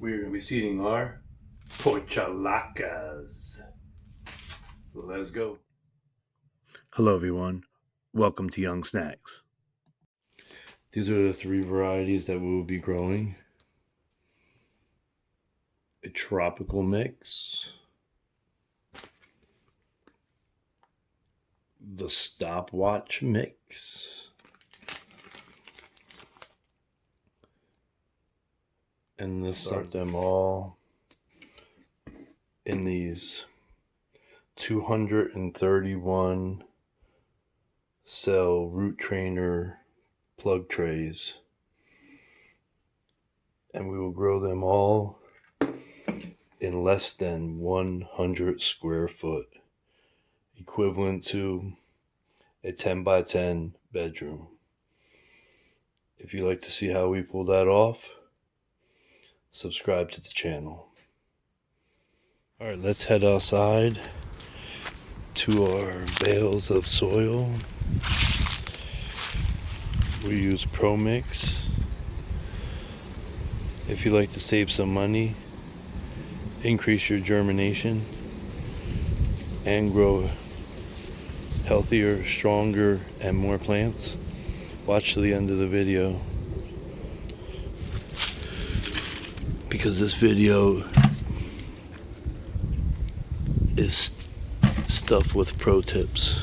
We're going to be seeding our Portulacas. Let's go. Hello everyone, welcome to Young Snacks. These are the three varieties that we will be growing. A tropical mix, the stopwatch mix, and let's start them all in these 231 cell root trainer plug trays, and we will grow them all in less than 100 square foot, equivalent to a 10 by 10 bedroom. If you'd like to see how we pull that off, subscribe to the channel. All right, let's head outside to our bales of soil. We use Pro Mix. If you'd like to save some money, increase your germination, and grow healthier, stronger, and more plants, watch to the end of the video, because this video is stuffed with pro tips.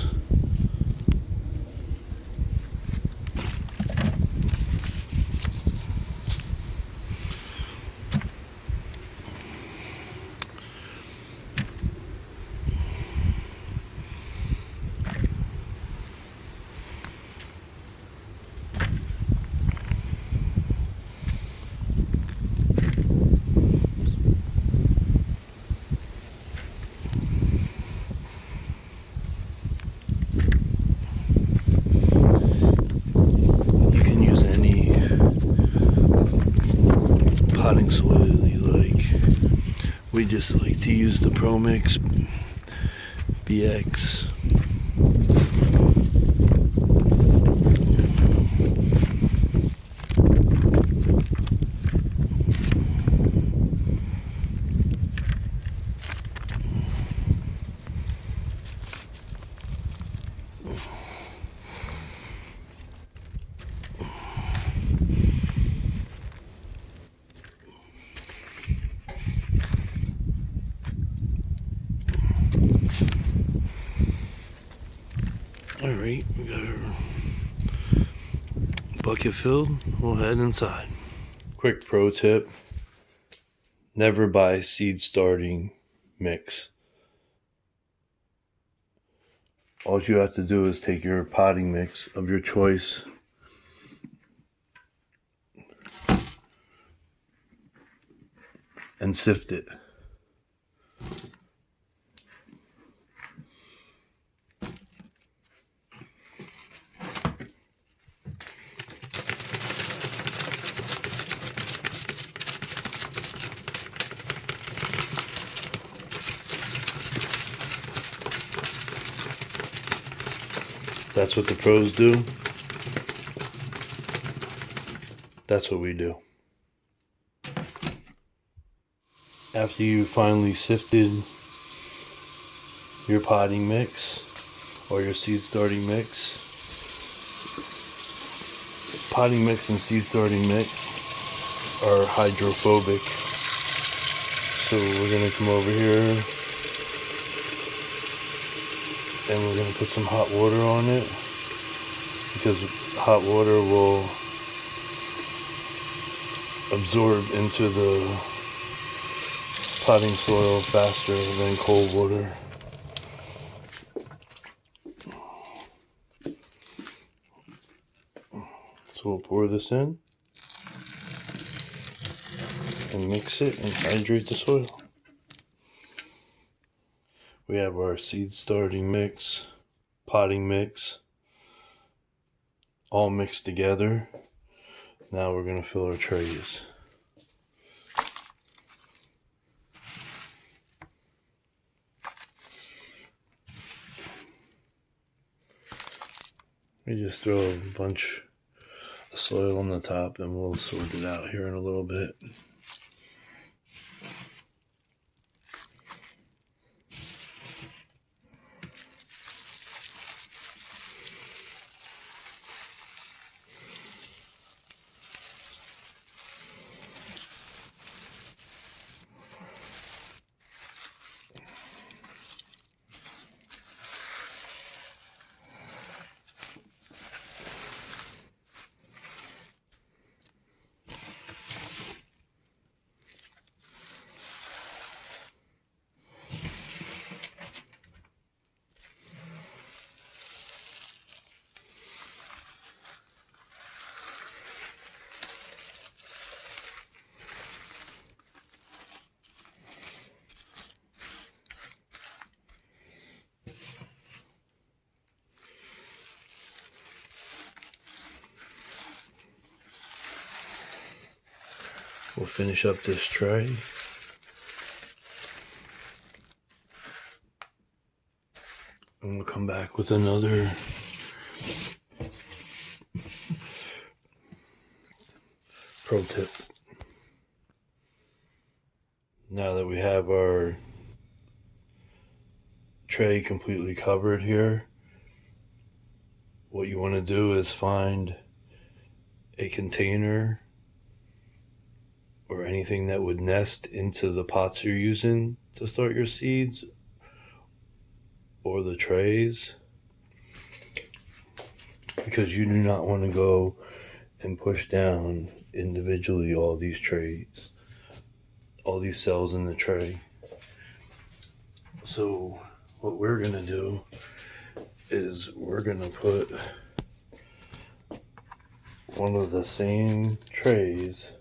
Potting soil you like. We just like to use the Pro Mix BX. Alright, we got our bucket filled. We'll head inside. Quick pro tip: never buy seed starting mix. All you have to do is take your potting mix of your choice and sift it. That's what the pros do. That's what we do. After you finally sifted your potting mix or your seed starting mix, potting mix and seed starting mix are hydrophobic. So we're going to come over here and we're going to put some hot water on it, because hot water will absorb into the potting soil faster than cold water. So we'll pour this in and mix it and hydrate the soil. We have our seed starting mix, potting mix, all mixed together. Now we're going to fill our trays. We just throw a bunch of soil on the top and we'll sort it out here in a little bit. We'll finish up this tray. And we'll come back with another pro tip. Now that we have our tray completely covered here, what you want to do is find a container or anything that would nest into the pots you're using to start your seeds or the trays, because you do not want to go and push down individually all these trays, all these cells in the tray. So what we're gonna do is we're gonna put one of the same trays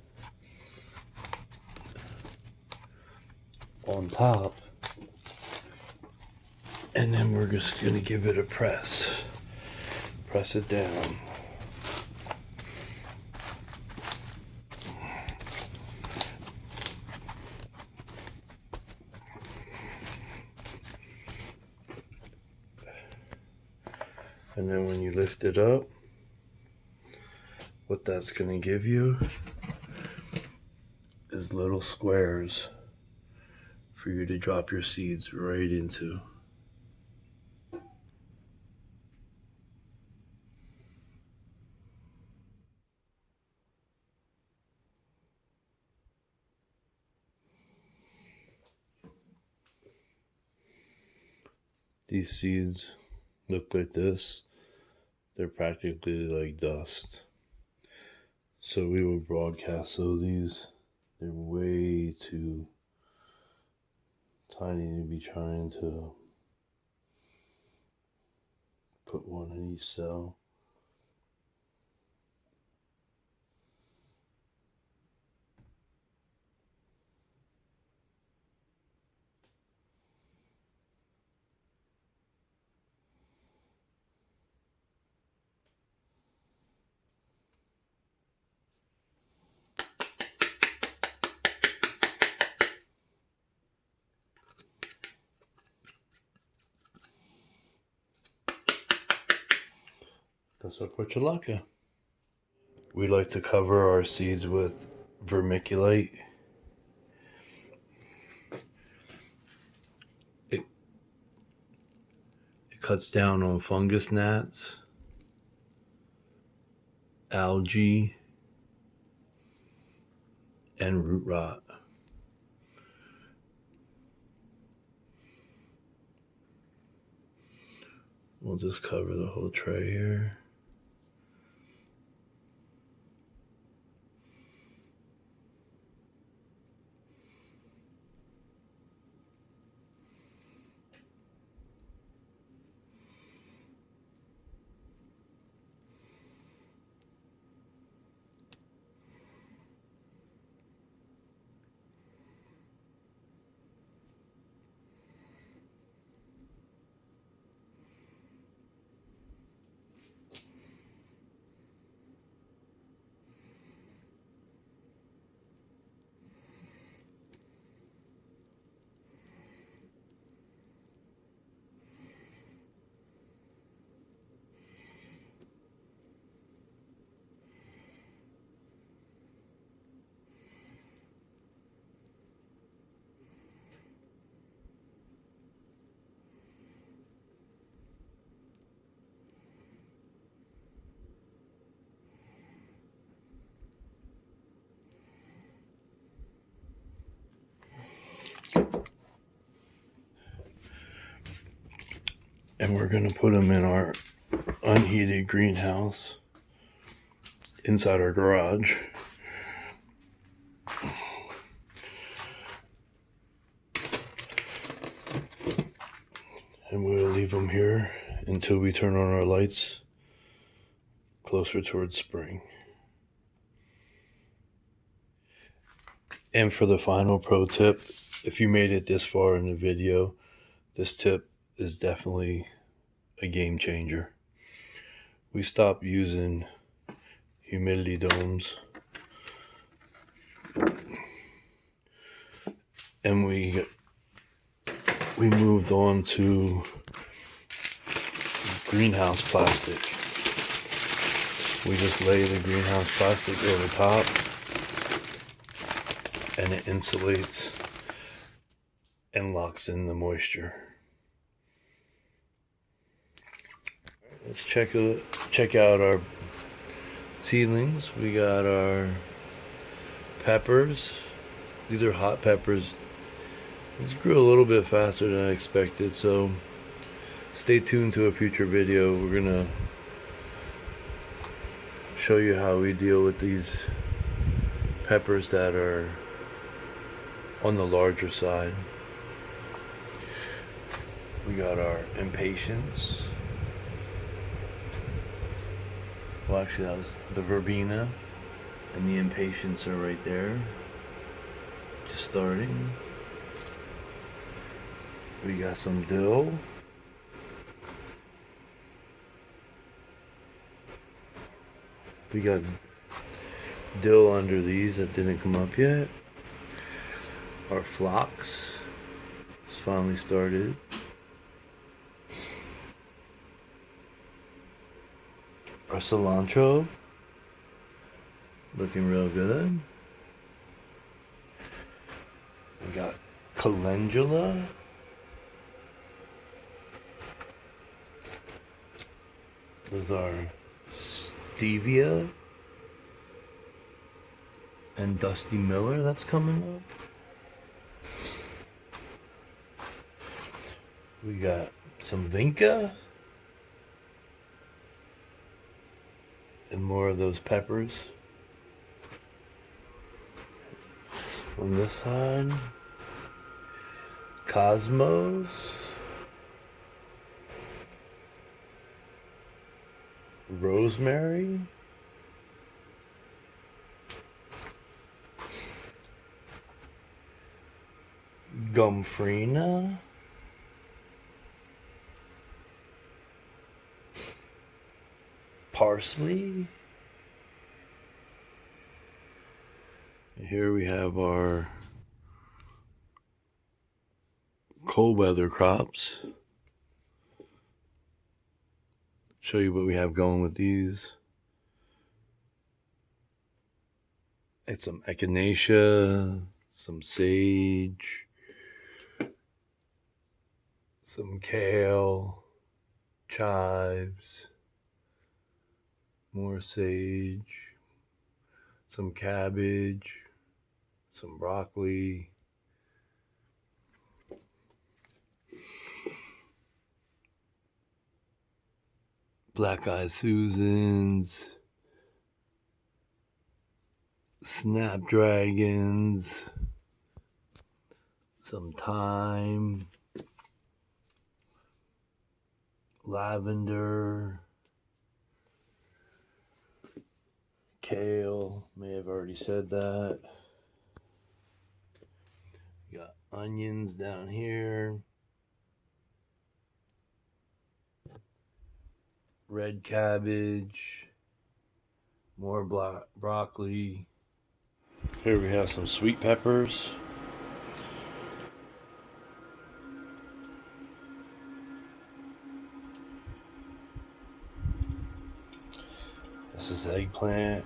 on top, and then we're just gonna give it a press it down. And then when you lift it up, what that's going to give you is little squares for you to drop your seeds right into. These seeds look like this. They're practically like dust. So we will broadcast. So these, they're way too tiny to be trying to put one in each cell. That's our Portulaca. We like to cover our seeds with vermiculite. It cuts down on fungus gnats, algae, and root rot. We'll just cover the whole tray here. And we're going to put them in our unheated greenhouse inside our garage. And we'll leave them here until we turn on our lights closer towards spring. And for the final pro tip, if you made it this far in the video, this tip is definitely a game changer. We stopped using humidity domes And we moved on to greenhouse plastic. We just lay the greenhouse plastic over top, and it insulates and locks in the moisture. Let's check out our seedlings. We got our peppers. These are hot peppers. This grew a little bit faster than I expected, so stay tuned to a future video. We're gonna show you how we deal with these peppers that are on the larger side. We got our impatiens. Well, actually, that was the verbena, and the impatiens are right there, just starting. We got some dill. We got dill under these that didn't come up yet. Our phlox has finally started. Our cilantro, looking real good. We got calendula. Those are stevia and Dusty Miller that's coming up. We got some vinca and more of those peppers. On this side, cosmos, rosemary, gumfrina, parsley. And here we have our cold weather crops. Show you what we have going with these. It's some echinacea, some sage, some kale, chives, more sage, some cabbage, some broccoli, black-eyed Susans, snapdragons, some thyme, lavender, kale, may have already said that. We got onions down here, red cabbage, more broccoli. Here we have some sweet peppers. This is eggplant.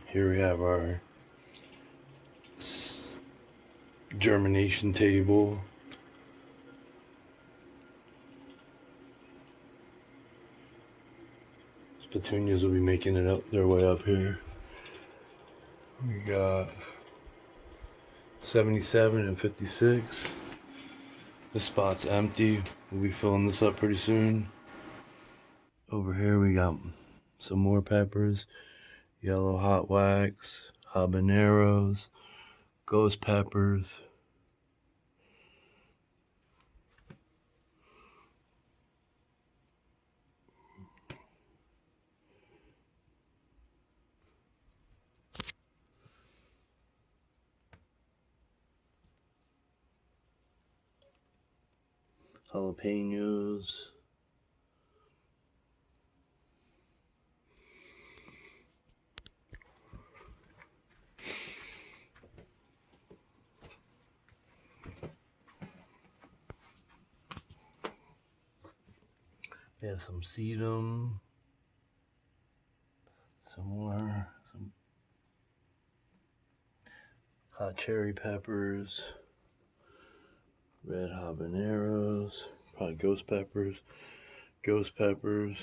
Here we have our germination table. Petunias will be making it up their way up here. We got 77 and 56. This spot's empty. We'll be filling this up pretty soon. Over here we got some more peppers. Yellow hot wax, habaneros, ghost peppers. Jalapenos. Yeah, some sedum. Some more. Some hot cherry peppers. Red habaneros. Probably ghost peppers. Ghost peppers.